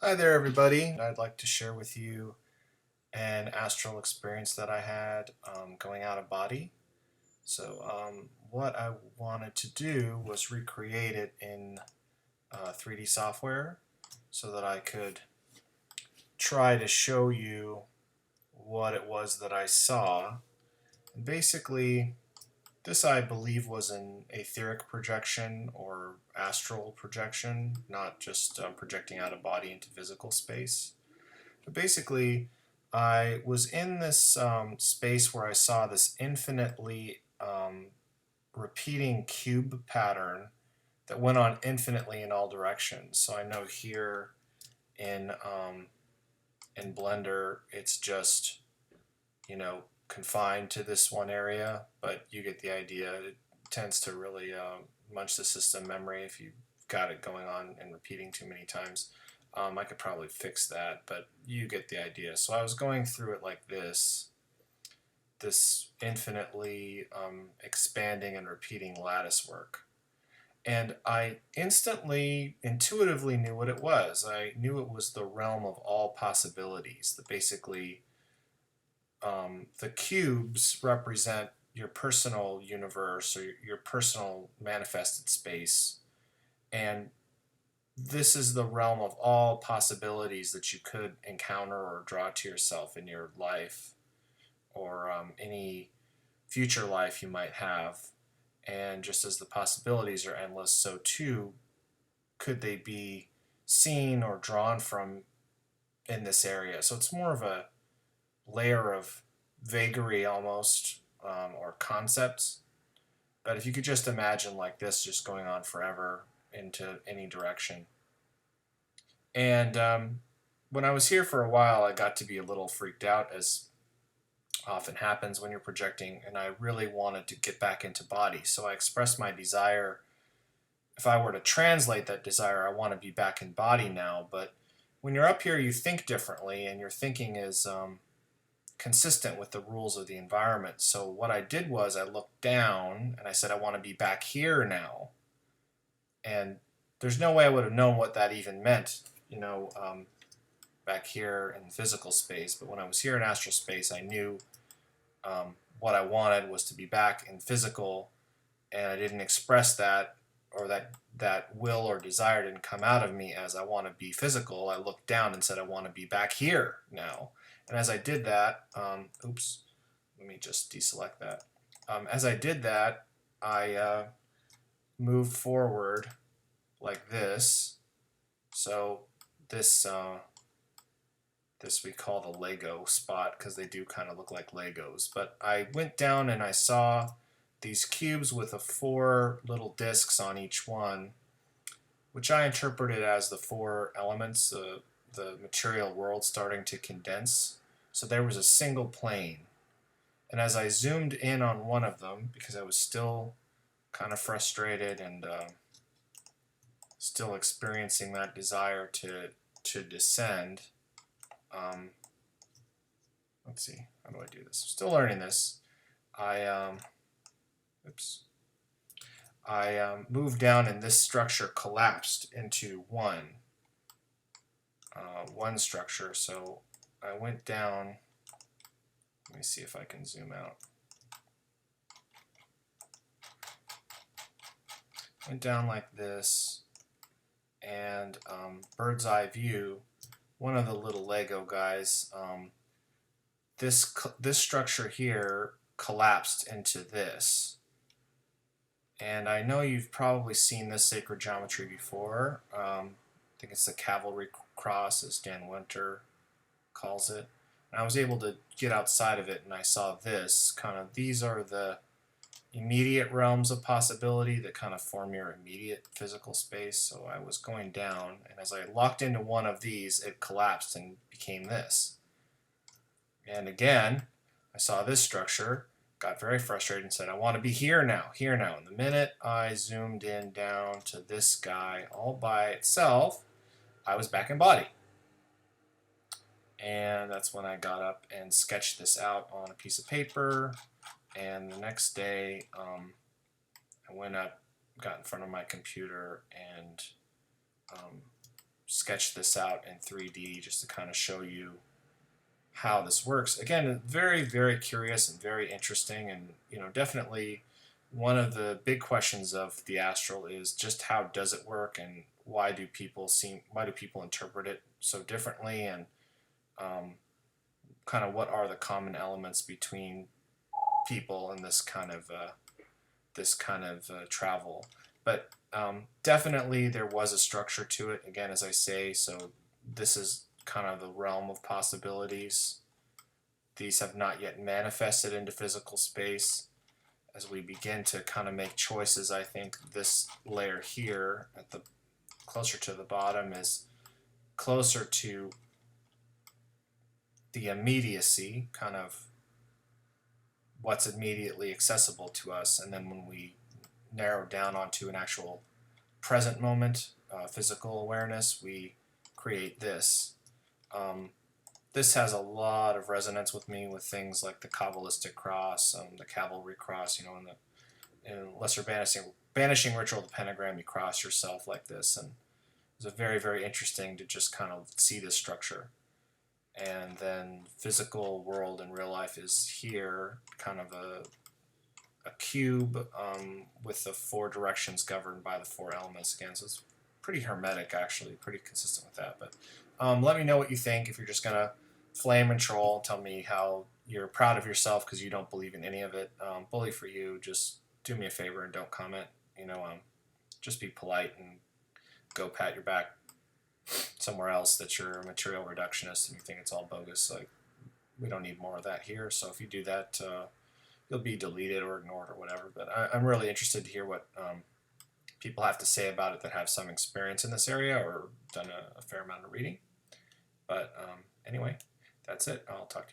Hi there, everybody. I'd like to share with you an astral experience that I had going out of body. What I wanted to do was recreate it in 3D software so that I could try to show you what it was that I saw. And basically, this I believe was an etheric projection or astral projection, not just projecting out of body into physical space. But basically, I was in this space where I saw this infinitely repeating cube pattern that went on infinitely in all directions. So I know here in Blender, it's just confined to this one area, but you get the idea. It tends to really munch the system memory if you've got it going on and repeating too many times. I could probably fix that, but you get the idea. So I was going through it like this infinitely expanding and repeating lattice work. And I instantly, intuitively knew what it was. I knew it was the realm of all possibilities. That basically, the cubes represent your personal universe or your personal manifested space. And this is the realm of all possibilities that you could encounter or draw to yourself in your life or any future life you might have. And just as the possibilities are endless, so too could they be seen or drawn from in this area. So it's more of a layer of vagary almost, or concepts. But if you could just imagine like this just going on forever into any direction. And when I was here for a while, I got to be a little freaked out, as often happens when you're projecting, and I really wanted to get back into body. So I expressed my desire. If I were to translate that desire, I want to be back in body now. But when you're up here, you think differently, and your thinking is consistent with the rules of the environment. So what I did was I looked down and I said, I want to be back here now. And there's no way I would have known what that even meant, back here in physical space. But when I was here in astral space, I knew what I wanted was to be back in physical, and I didn't express that, or that will or desire didn't come out of me as I want to be physical. I looked down and said, I want to be back here now. And as I did that, oops, let me just deselect that. As I did that, I moved forward like this. So this this we call the Lego spot because they do kind of look like Legos. But I went down and I saw these cubes with 4 little discs on each one, which I interpreted as the 4 elements, the material world starting to condense. So there was a single plane. And as I zoomed in on one of them, because I was still kind of frustrated and still experiencing that desire to descend, let's see, how do I do this? Still learning this. I moved down and this structure collapsed into one structure. So I went down. Let me see if I can zoom out. Went down like this, and bird's eye view. One of the little Lego guys. This structure here collapsed into this. And I know you've probably seen this sacred geometry before. I think it's the cavalry cross, as Dan Winter calls it. And I was able to get outside of it, and I saw this kind of. These are the immediate realms of possibility that kind of form your immediate physical space. So I was going down, and as I locked into one of these, it collapsed and became this. And again, I saw this structure, got very frustrated and said, I want to be here now, here now. And the minute I zoomed in down to this guy all by itself, I was back in body. And that's when I got up and sketched this out on a piece of paper. And the next day, I went up, got in front of my computer, and sketch this out in 3D just to kind of show you how this works. Again, very, very curious and very interesting, and definitely one of the big questions of the Astral is just how does it work, and why do people interpret it so differently, and kind of what are the common elements between people in this kind of travel. But definitely there was a structure to it, again, as I say. So this is kind of the realm of possibilities. These have not yet manifested into physical space. As we begin to kind of make choices, I think this layer here at the closer to the bottom is closer to the immediacy, kind of what's immediately accessible to us, and then when we narrow down onto an actual present moment, physical awareness, we create this. This has a lot of resonance with me with things like the Kabbalistic cross, the cavalry cross. In Lesser Banishing Ritual of the Pentagram, you cross yourself like this, and it's very, very interesting to just kind of see this structure. And then physical world in real life is here, kind of a cube with the 4 directions governed by the 4 elements again. So it's pretty hermetic, actually, pretty consistent with that. But let me know what you think. If you're just going to flame and troll, tell me how you're proud of yourself because you don't believe in any of it. Bully for you, just do me a favor and don't comment. Just be polite and go pat your back somewhere else that you're a material reductionist and you think it's all bogus. Like, we don't need more of that here. So if you do that, you'll be deleted or ignored or whatever. But I'm really interested to hear what people have to say about it that have some experience in this area or done a fair amount of reading. But anyway, that's it. I'll talk to you soon.